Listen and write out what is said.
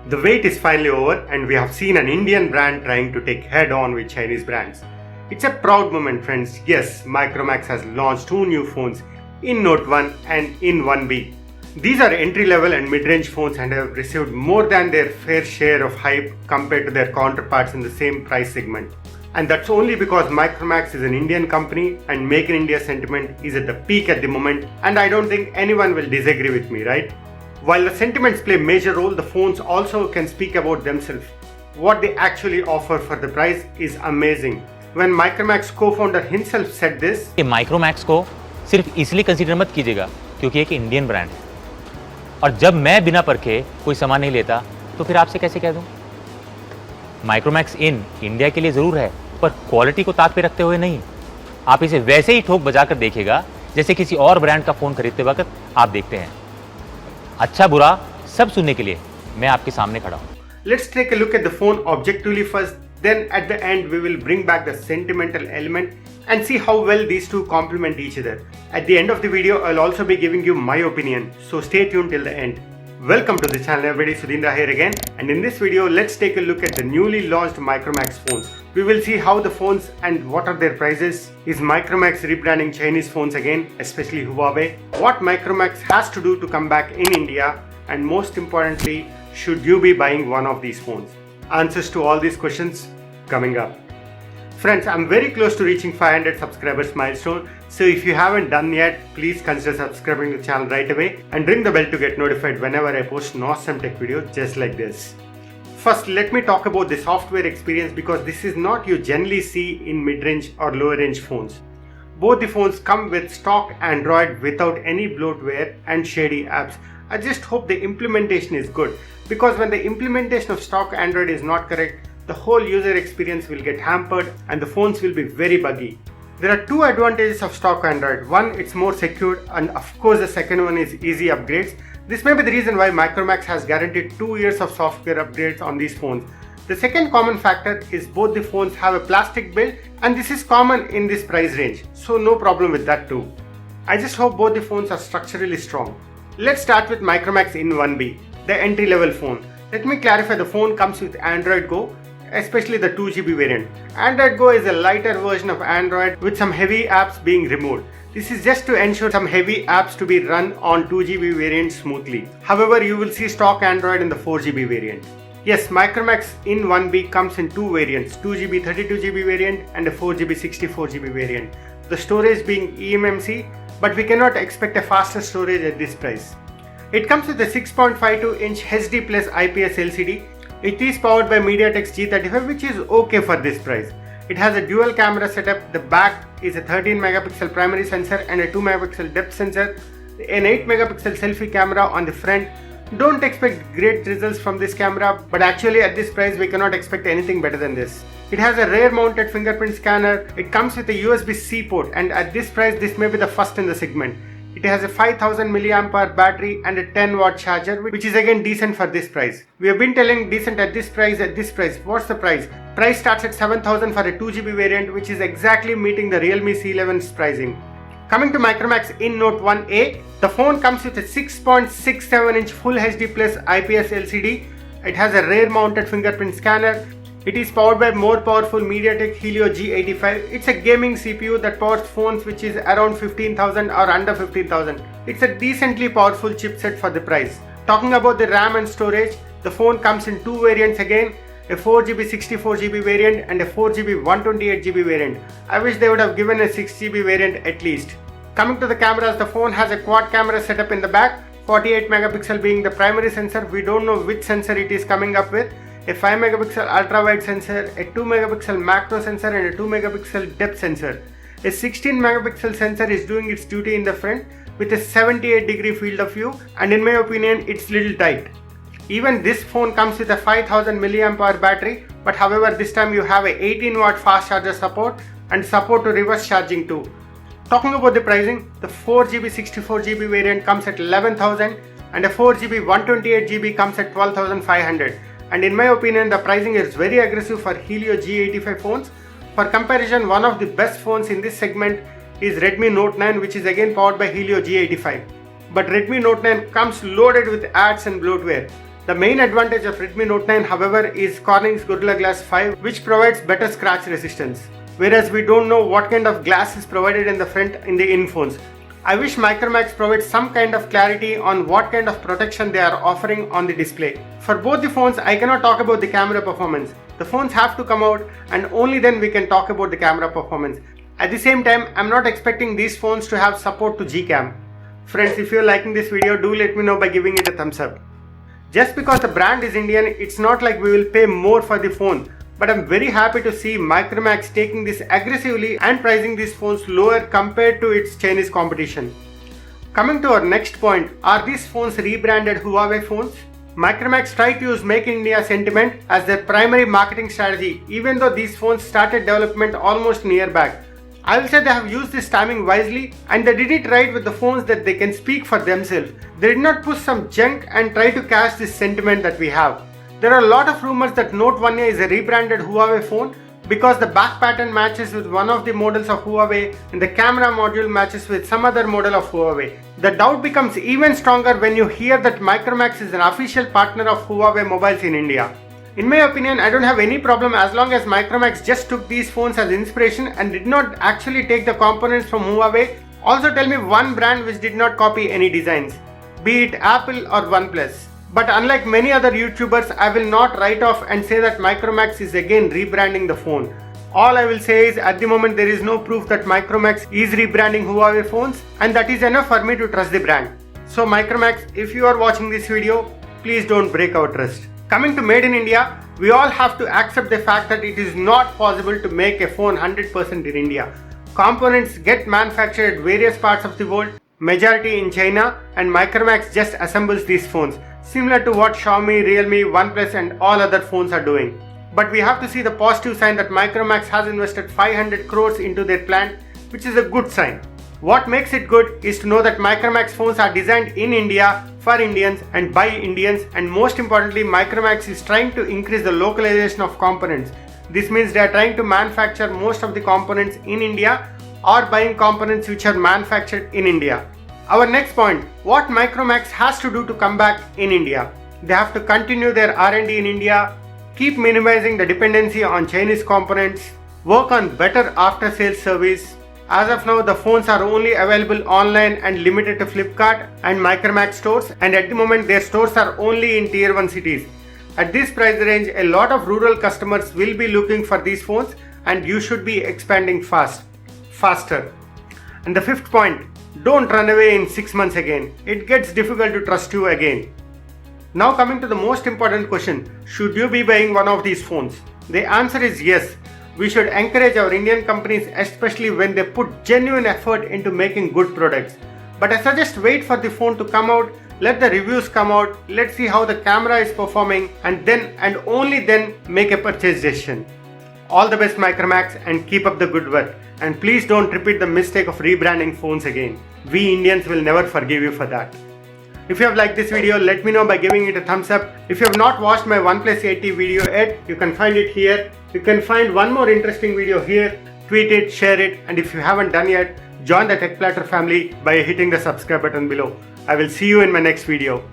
The wait is finally over and we have seen an Indian brand trying to take head on with Chinese brands. It's a proud moment, friends. Yes, Micromax has launched two new phones in Note 1 and in 1B. These are entry-level and mid-range phones and have received more than their fair share of hype compared to their counterparts in the same price segment. And that's only because Micromax is an Indian company and Make in India sentiment is at the peak at the moment, and I don't think anyone will disagree with me, right? While the sentiments play a major role, the phones also can speak about themselves. What they actually offer for the price is amazing. When Micromax co-founder himself said this, Micromax को सिर्फ इसलिए consider मत कीजिएगा क्योंकि एक Indian brand है, और जब मैं बिना परखे कोई सामान नहीं लेता तो फिर आपसे कैसे कह दूं? माइक्रोमैक्स इन इंडिया के लिए ज़रूर है, पर क्वालिटी को ताक पे रखते हुए नहीं। आप इसे वैसे ही ठोक बजा कर देखिएगा जैसे किसी और ब्रांड का फ़ोन खरीदते वक्त आप देखते हैं। अच्छा बुरा सब सुनने के लिए मैं आपके सामने खड़ा हूँ। Let's take a look at the phone objectively first, then at the end we will bring back the sentimental element and see how well these two complement each other. At the end of the video, I'll also be giving you my opinion, so stay tuned till the end. Welcome to the channel everybody, Sudhindra here again, and in this video let's take a look at the newly launched Micromax phones. We will see how the phones and what are their prices, is Micromax rebranding Chinese phones again, especially Huawei, what Micromax has to do to come back in India, and most importantly, should you be buying one of these phones? Answers to all these questions coming up. Friends, I'm very close to reaching 500 subscribers milestone, so if you haven't done yet, please consider subscribing to the channel right away and ring the bell to get notified whenever I post an awesome tech video just like this. First, let me talk about the software experience because this is not you generally see in mid-range or lower-range phones. Both the phones come with stock Android without any bloatware and shady apps. I just hope the implementation is good, because when the implementation of stock Android is not correct, the whole user experience will get hampered and the phones will be very buggy. There are two advantages of stock Android. One, it's more secure, and of course the second one is easy upgrades. This may be the reason why Micromax has guaranteed 2 years of software upgrades on these phones. The second common factor is both the phones have a plastic build, and this is common in this price range, so no problem with that too. I just hope both the phones are structurally strong. Let's start with Micromax in 1B, the entry-level phone. Let me clarify, the phone comes with Android Go, especially the 2GB variant. Android Go is a lighter version of Android with some heavy apps being removed. This is just to ensure some heavy apps to be run on 2GB variant smoothly. However, you will see stock Android in the 4GB variant. Yes, Micromax in 1B comes in two variants, 2GB 32GB variant and a 4GB 64GB variant. The storage being eMMC, but we cannot expect a faster storage at this price. It comes with a 6.52-inch HD Plus IPS LCD. It is powered by MediaTek's G35, which is okay for this price. It has a dual camera setup. The back is a 13 megapixel primary sensor and a 2 megapixel depth sensor, an 8 megapixel selfie camera on the front. Don't expect great results from this camera, but actually at this price we cannot expect anything better than this. It has a rear mounted fingerprint scanner. It comes with a USB-C port, and at this price this may be the first in the segment. It has a 5000 mAh battery and a 10 watt charger, which is again decent for this price. We have been telling decent at this price. What's the price? Price starts at 7000 for a 2GB variant, which is exactly meeting the Realme C11's pricing. Coming to Micromax in Note 1A, the phone comes with a 6.67-inch Full HD Plus IPS LCD. It has a rear mounted fingerprint scanner. It is powered by more powerful MediaTek Helio G85. It's a gaming CPU that powers phones which is around 15,000 or under 15,000. It's a decently powerful chipset for the price. Talking about the RAM and storage, the phone comes in two variants again, a 4GB 64GB variant and a 4GB 128GB variant. I wish they would have given a 6GB variant at least. Coming to the cameras, the phone has a quad camera setup in the back, 48 megapixel being the primary sensor. We don't know which sensor it is coming up with. A 5 megapixel ultra wide sensor, a 2 megapixel macro sensor and a 2 megapixel depth sensor. A 16 megapixel sensor is doing its duty in the front with a 78-degree field of view, and in my opinion it's little tight. Even this phone comes with a 5000 mAh battery, but however this time you have a 18 watt fast charger support and support to reverse charging too. Talking about the pricing, the 4GB 64GB variant comes at 11,000 and a 4GB 128GB comes at 12,500. And in my opinion, the pricing is very aggressive for Helio G85 phones. For comparison, one of the best phones in this segment is Redmi Note 9, which is again powered by Helio G85. But Redmi Note 9 comes loaded with ads and bloatware. The main advantage of Redmi Note 9, however, is Corning's Gorilla Glass 5, which provides better scratch resistance. Whereas we don't know what kind of glass is provided in the front in the in phones. I wish Micromax provides some kind of clarity on what kind of protection they are offering on the display. For both the phones, I cannot talk about the camera performance. The phones have to come out and only then we can talk about the camera performance. At the same time, I'm not expecting these phones to have support to Gcam. Friends, if you're liking this video, do let me know by giving it a thumbs up. Just because the brand is Indian, it's not like we will pay more for the phone. But I'm very happy to see Micromax taking this aggressively and pricing these phones lower compared to its Chinese competition. Coming to our next point, are these phones rebranded Huawei phones? Micromax tried to use Make in India sentiment as their primary marketing strategy, even though these phones started development almost a year back. I will say they have used this timing wisely and they did it right with the phones that they can speak for themselves. They did not push some junk and try to catch this sentiment that we have. There are a lot of rumors that Note 1A is a rebranded Huawei phone because the back pattern matches with one of the models of Huawei and the camera module matches with some other model of Huawei. The doubt becomes even stronger when you hear that Micromax is an official partner of Huawei mobiles in India. In my opinion, I don't have any problem as long as Micromax just took these phones as inspiration and did not actually take the components from Huawei. Also tell me one brand which did not copy any designs, be it Apple or OnePlus. But unlike many other YouTubers, I will not write off and say that Micromax is again rebranding the phone. All I will say is at the moment there is no proof that Micromax is rebranding Huawei phones and that is enough for me to trust the brand. So Micromax, if you are watching this video, please don't break our trust. Coming to Made in India, we all have to accept the fact that it is not possible to make a phone 100% in India. Components get manufactured at various parts of the world, majority in China, and Micromax just assembles these phones, similar to what Xiaomi, Realme, OnePlus and all other phones are doing. But we have to see the positive sign that Micromax has invested 500 crores into their plant, which is a good sign. What makes it good is to know that Micromax phones are designed in India, for Indians and by Indians, and most importantly Micromax is trying to increase the localization of components. This means they are trying to manufacture most of the components in India or buying components which are manufactured in India. Our next point, what Micromax has to do to come back in India. They have to continue their R&D in India, keep minimizing the dependency on Chinese components, work on better after sales service. As of now, the phones are only available online and limited to Flipkart and Micromax stores, and at the moment their stores are only in tier 1 cities. At this price range, a lot of rural customers will be looking for these phones and you should be expanding faster. And the fifth point, don't run away in 6 months again. It gets difficult to trust you again. Now coming to the most important question, should you be buying one of these phones? The answer is yes. We should encourage our Indian companies, especially when they put genuine effort into making good products. But I suggest wait for the phone to come out, let the reviews come out, let's see how the camera is performing, and then and only then make a purchase decision. All the best Micromax and keep up the good work. And please don't repeat the mistake of rebranding phones again. We Indians will never forgive you for that. If you have liked this video, let me know by giving it a thumbs up. If you have not watched my OnePlus 8T video yet, you can find it here. You can find one more interesting video here. Tweet it, share it, and if you haven't done yet, join the Tech Platter family by hitting the subscribe button below. I will see you in my next video.